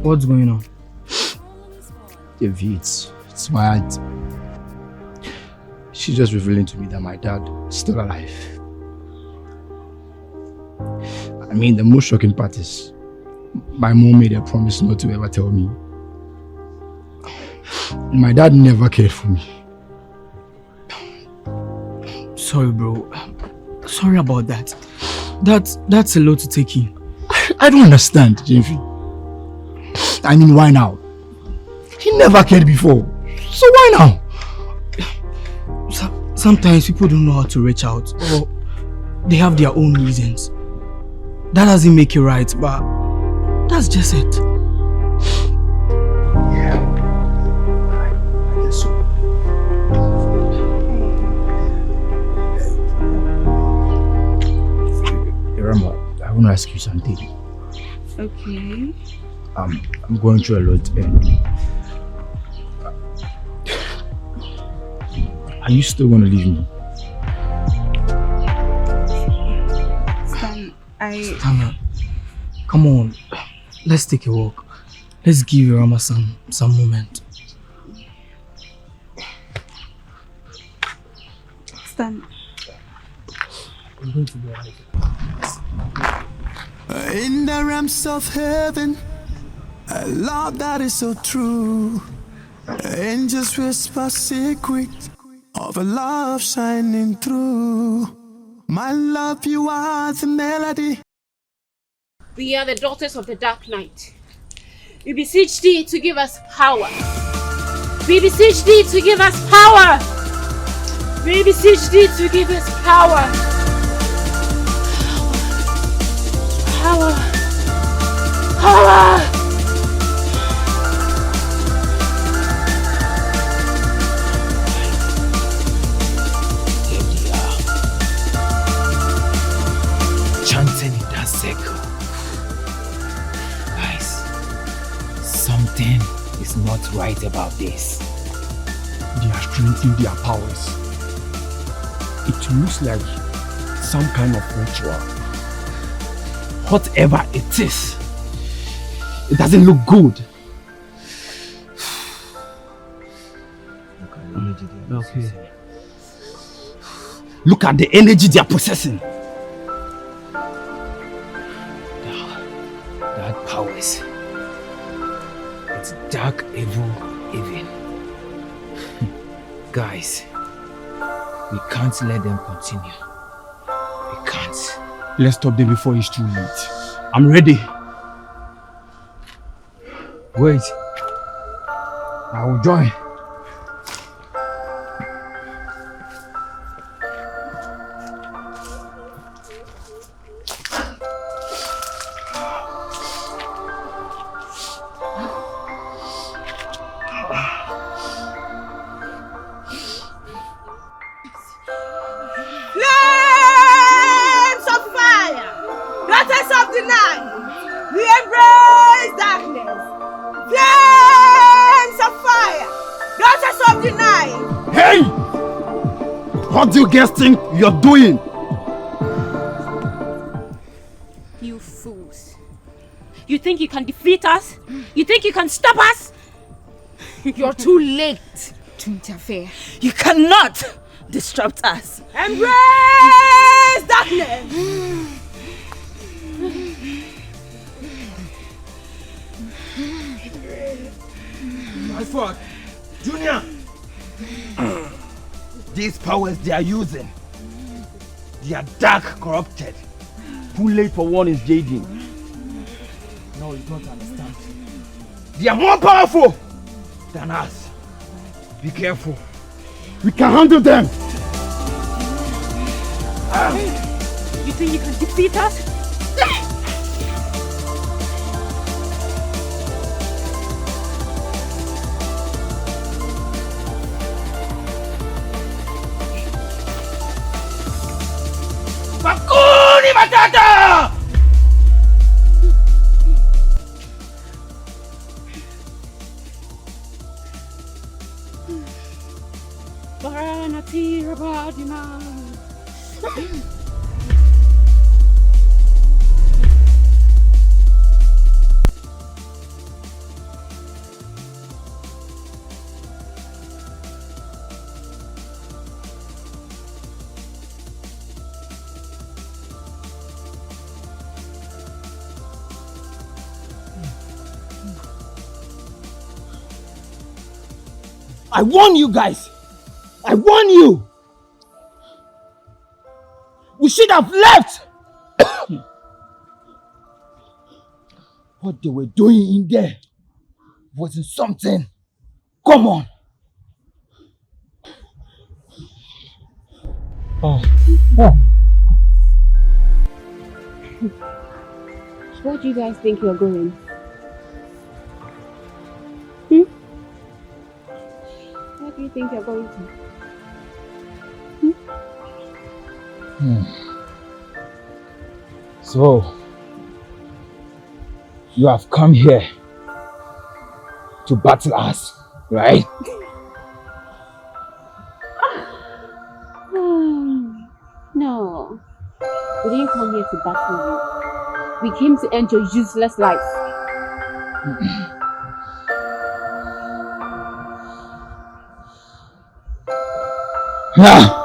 What's going on? It's my aunt. She's just revealing to me that my dad is still alive. I mean, the most shocking part is my mom made a promise not to ever tell me. My dad never cared for me. Sorry, bro. Sorry about that. That's a lot to take in. I don't understand, Jeffrey. I mean, why now? He never cared before. So why now? Sometimes people don't know how to reach out, or they have their own reasons. That doesn't make it right, but that's just it. Yeah, I guess so. Irama, I want to ask you something. Okay. I'm going through a lot, and are you still going to leave me? Tana, come on, let's take a walk. Let's give Irama some moment. Stan. I'm going to be alright. In the realms of heaven, a love that is so true. Angels whisper secret of a love shining through. My love, you are the melody. We are the daughters of the dark night. We beseech thee to give us power. We beseech thee to give us power. We beseech thee to give us power. Power. Power. Chanting in that circle. Guys, something is not right about this. They are strengthening their powers. It looks like some kind of ritual. Whatever it is, it doesn't look good. Okay. Look at the energy they are possessing. That powers. It's dark, evil, even. Guys, we can't let them continue. We can't. Let's stop them before it's too late. I'm ready. Wait. I will join. What do you guys think you're doing? You fools. You think you can defeat us? You think you can stop us? You're too late to interfere. You cannot disrupt us. Embrace darkness! My fault. Junior! These powers they are using, they are dark, corrupted. Too late for one is Jaden. No, you don't understand. They are more powerful than us. Be careful. We can handle them. You think you can defeat us? Bakuni Matata! Baranati Rabadina. I warn you guys. I warn you. We should have left. What they were doing in there wasn't something. Come on. Where do you guys think you're going? Where do you think you're going to? So, you have come here to battle us, right? No. We didn't come here to battle you. We came to end your useless life. Yeah.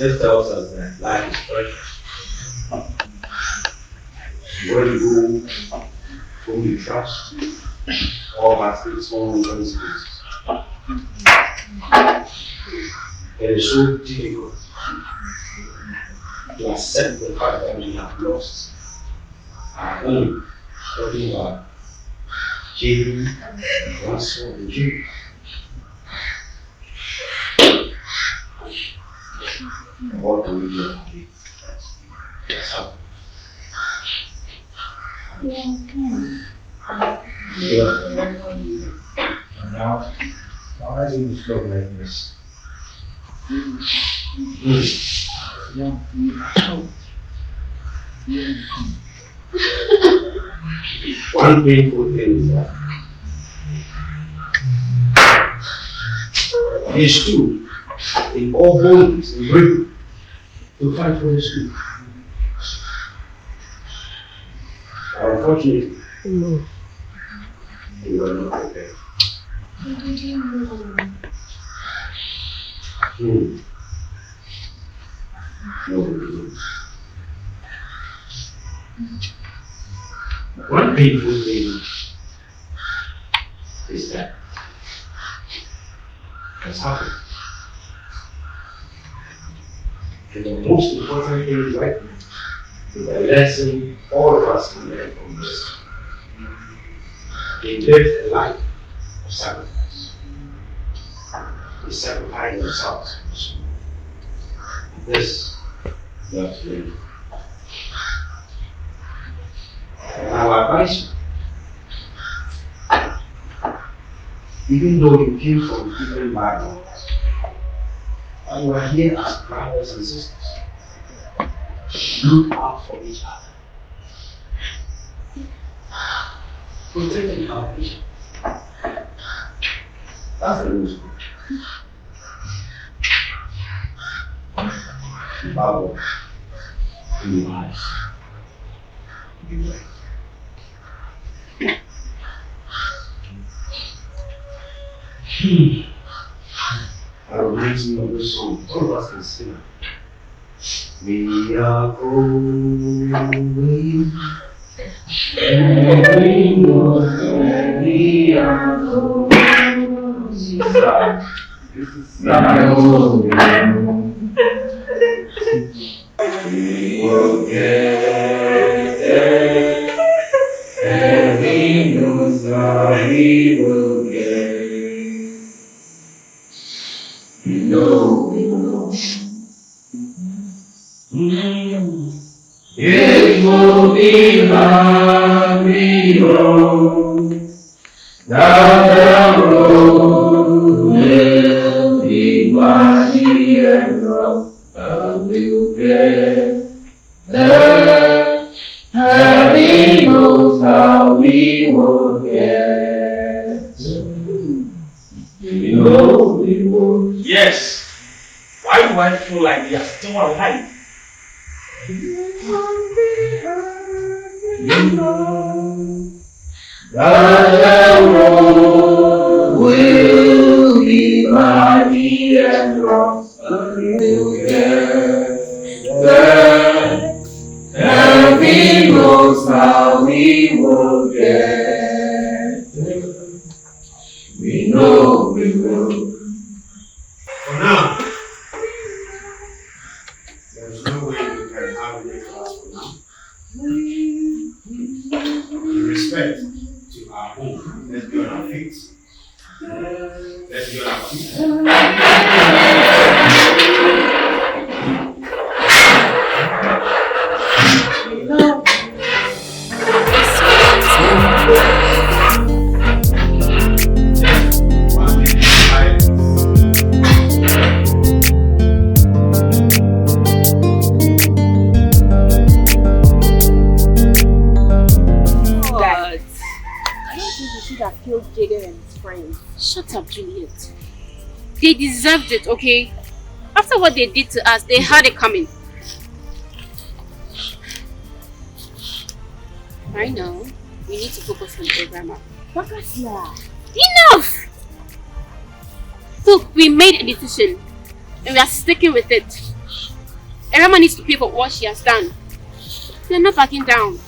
Just tells us that life is precious. Where you go, who you trust, all has its own consequences. It is so difficult to accept the fact that we have lost our own, talking about children, Russell, and Jude. What do we do? That's how. Yeah. Now I didn't stop like this. One painful thing is that he stood in all boldness and bravery to fight for his truth. Unfortunately, you are not prepared. One painful thing is that has happened. And the most important thing right now is a lesson all of us can learn from this. They lived a life of sacrifice. They sacrificed themselves. This loves me. Now I advise you, even though you came from different backgrounds, and you are here as brothers and sisters, look out for each other. Protect and help each other. That's the rules. Bible, be wise, be right. That reminds me of this song. All of us can sing it. We are going, we are going. We will get there. Heaven knows how we will get. We know we will. It will be my hero. That the road will be mighty and rough, and we'll get there. Heaven knows how we will get. We know we will. Yes. Why do I feel like we are still alive? You know that the road will be mighty and rough, but we'll get there. Heaven knows how we will get there. We know we will. For now, there's no way we can have a class for now. With respect to our home, let's be on our feet. Let's be on our feet. Jaden and his friends. Shut up, Juliet. They deserved it, okay? After what they did to us, they had it coming. Right now, we need to focus on the grammar. Enough! Look, we made a decision and we are sticking with it. Everyone needs to pay for what she has done. We are not backing down.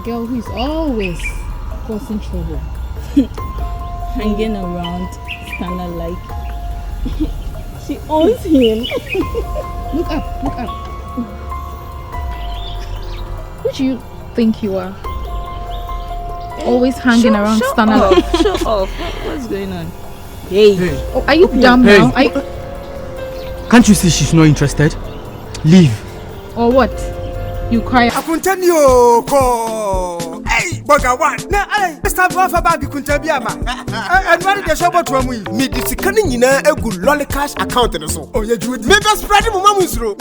Girl who is always causing trouble. Hanging around, standing like she owns him. Look up, look up. Who do you think you are? Always hanging around, standing like. Show off. What's going on? Hey. Oh, are you dumb now? Can't you see she's not interested? Leave. Or what? You cry. Akuntanyo ko. Hey, boga one. Na hey, Mr. Buffer bag kuntabiama. And what is the shop to me? Me disikani nyina egu lolly cash account no so. Oh, you do it. Me be spread mu mamu isro.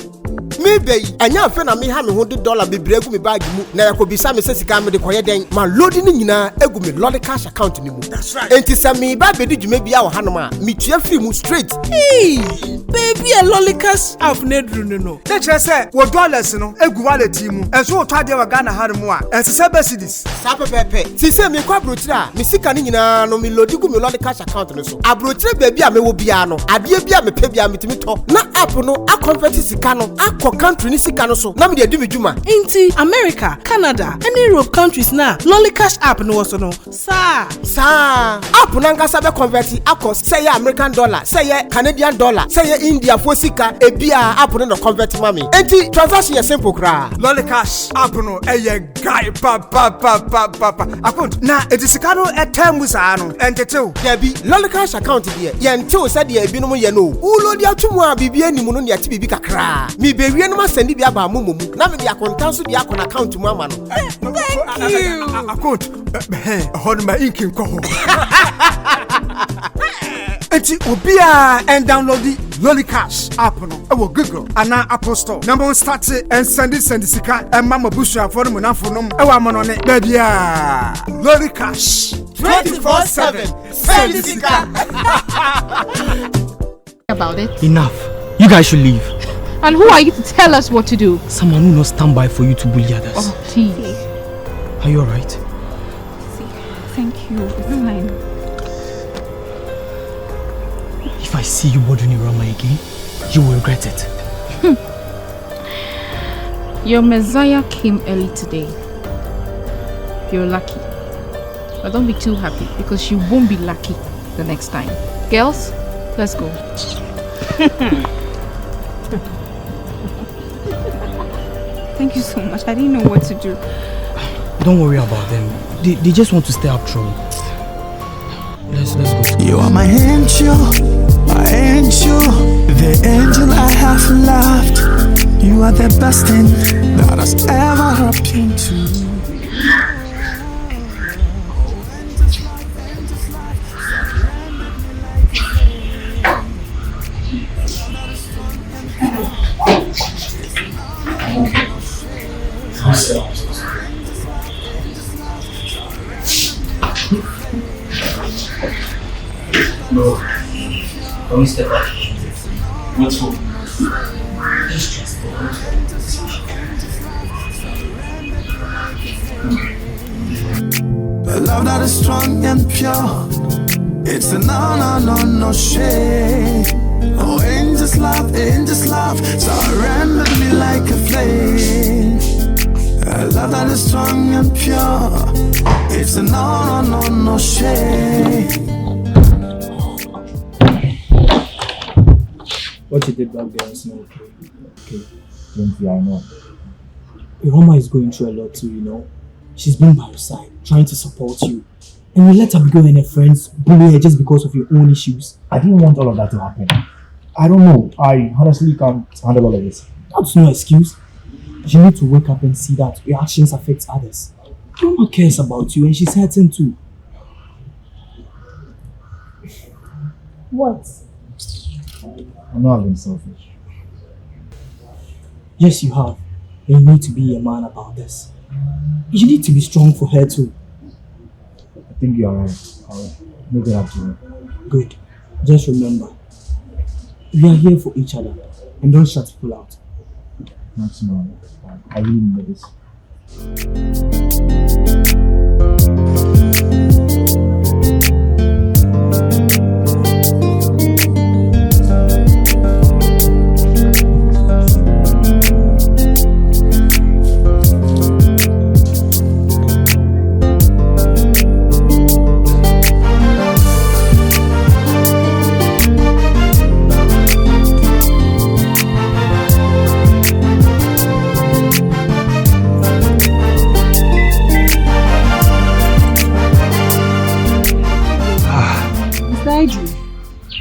Me be anya afa na me ha me $100 bebre egu me bag mu. Na yakobisa me se sika me de koye den. Ma load ni nyina egu me lolly cash account ni mu. That's right. Enti se me ba be di dwuma bia wo hanom a me tua free mu straight. Hey, baby a lolly cash app nedru no. Na chere se wo dollars no egu wallet mu. Enso wo twade wa Ghana hanom a. Ense se Mercedes. Sa pepepe. Ti se me kwa brotira, me sika ni nyina no me load gu me lolly cash account no so. Abrotira baby a me wo bia no. Ade bia me pe bia me timi to. Na app no a convert sika no akọ country ni sika no so na me de adi me dwuma. Inti America, Canada, and Europe countries na Lolly Cash app no so no. Sa app nankasa be convert akọ say American dollar, say Canadian dollar, say India for sika ebia app no convert mami. Enti transaction is simple kra. Lolly Cash app no guy pa. Account na sika no term sa no entetew. There be Lolly Cash account there. Yentew said there be no ye no. Ulo dia tumu a bibia ni mu no ne ati bibi kakra. Mi be wie no ma send bi aba mumu. Na me dia kontanso bi akọ na account mu ama no. Thank you. Account hold my ink ko ho. Enti obia and download the Lolly Cash app no e wo Google ana Apple Store. Number start and send sika and mama busua for no na for no e wa mono ne ba bia Lolly Cash 24/7 send sika. About it. Enough. You guys should leave. And who are you to tell us what to do? Someone who will not stand by for you to bully others. Oh, please. Are you alright? Thank you. It's fine. If I see you bothering Rama again, you will regret it. Your Messiah came early today. You're lucky. But don't be too happy because you won't be lucky the next time. Girls, let's go. Thank you so much. I didn't know what to do. Don't worry about them. They just want to stay up trouble. Let's go. You are my angel, the angel I have loved. You are the best thing that has ever happened to me. No. Don't step up. What's wrong? Just trust me. A love that is strong and pure. It's a no shade. Oh, angels love, surrender me like a flame. A love that is strong and pure. It's a no shade. What you did back there is not okay. Okay. I know. Roma is going through a lot too, you know. She's been by your side, trying to support you. And you let her go and her friends bully her just because of your own issues. I didn't want all of that to happen. I don't know. I honestly can't handle all of this. That's no excuse. You need to wake up and see that your actions affect others. Roma cares about you and she's hurting too. What? I'm not being selfish. Yes, you have. And you need to be a man about this. You need to be strong for her too. I think you're right. I'll make it up to you. Good. Just remember, we are here for each other. And don't shut people out. That's no. I really need this.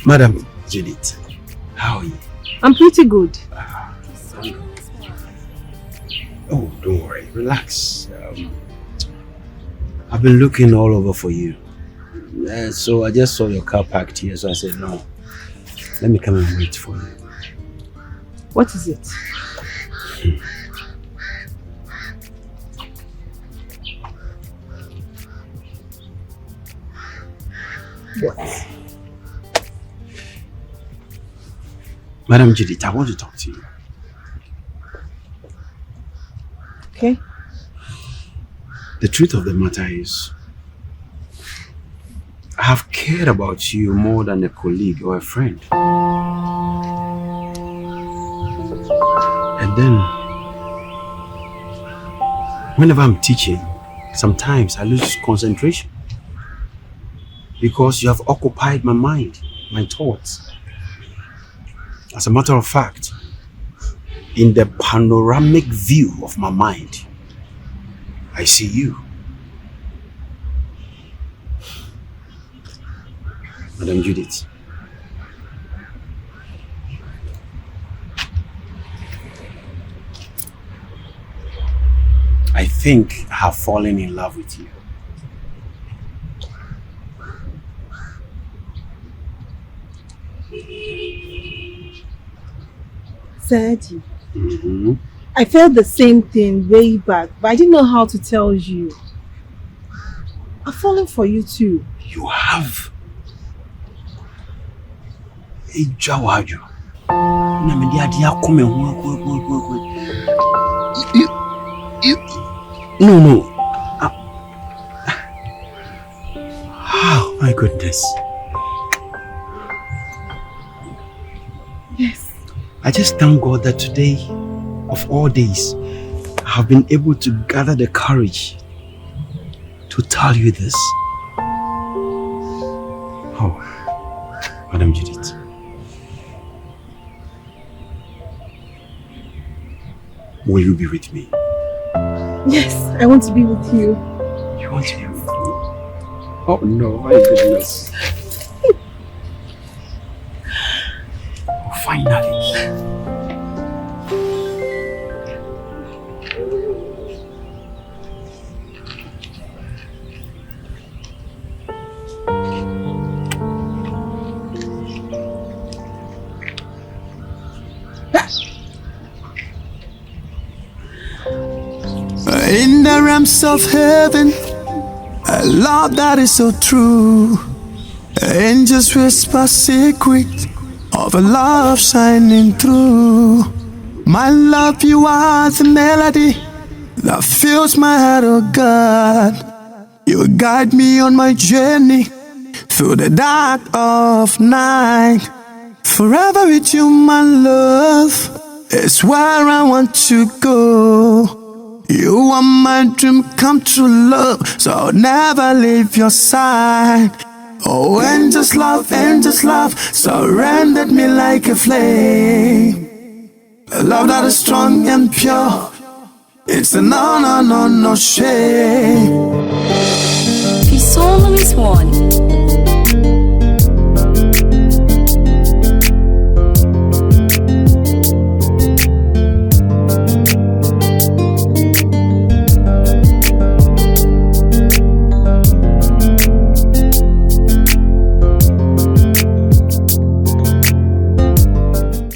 Madam Judith, how are you? I'm pretty good. Oh, don't worry. Relax. I've been looking all over for you. So I just saw your car parked here, so I said, no. Let me come and wait for you. What is it? What? Madam Judith, I want to talk to you. Okay. The truth of the matter is, I have cared about you more than a colleague or a friend. And But then, whenever I'm teaching, sometimes I lose concentration because you have occupied my mind, my thoughts. As a matter of fact, in the panoramic view of my mind, I see you. Madam Judith. I think I have fallen in love with you. Daddy, I felt the same thing way back, but I didn't know how to tell you. I'm falling for you too. You have. Awurajay. No. Oh my goodness. Yes. I just thank God that today, of all days, I have been able to gather the courage to tell you this. Oh, Madam Judith. Will you be with me? Yes, I want to be with you. You want to be with me? Oh no, my goodness. Oh, finally. In the realms of heaven, a love that is so true. Angels whisper secret of a love shining through. My love, you are the melody that fills my heart, oh God. You guide me on my journey through the dark of night. Forever with you, my love, is where I want to go. You are my dream come true, love, so I'll never leave your side. Oh, angels love, surrendered me like a flame. A love that is strong and pure, it's a no shame. His soul is one.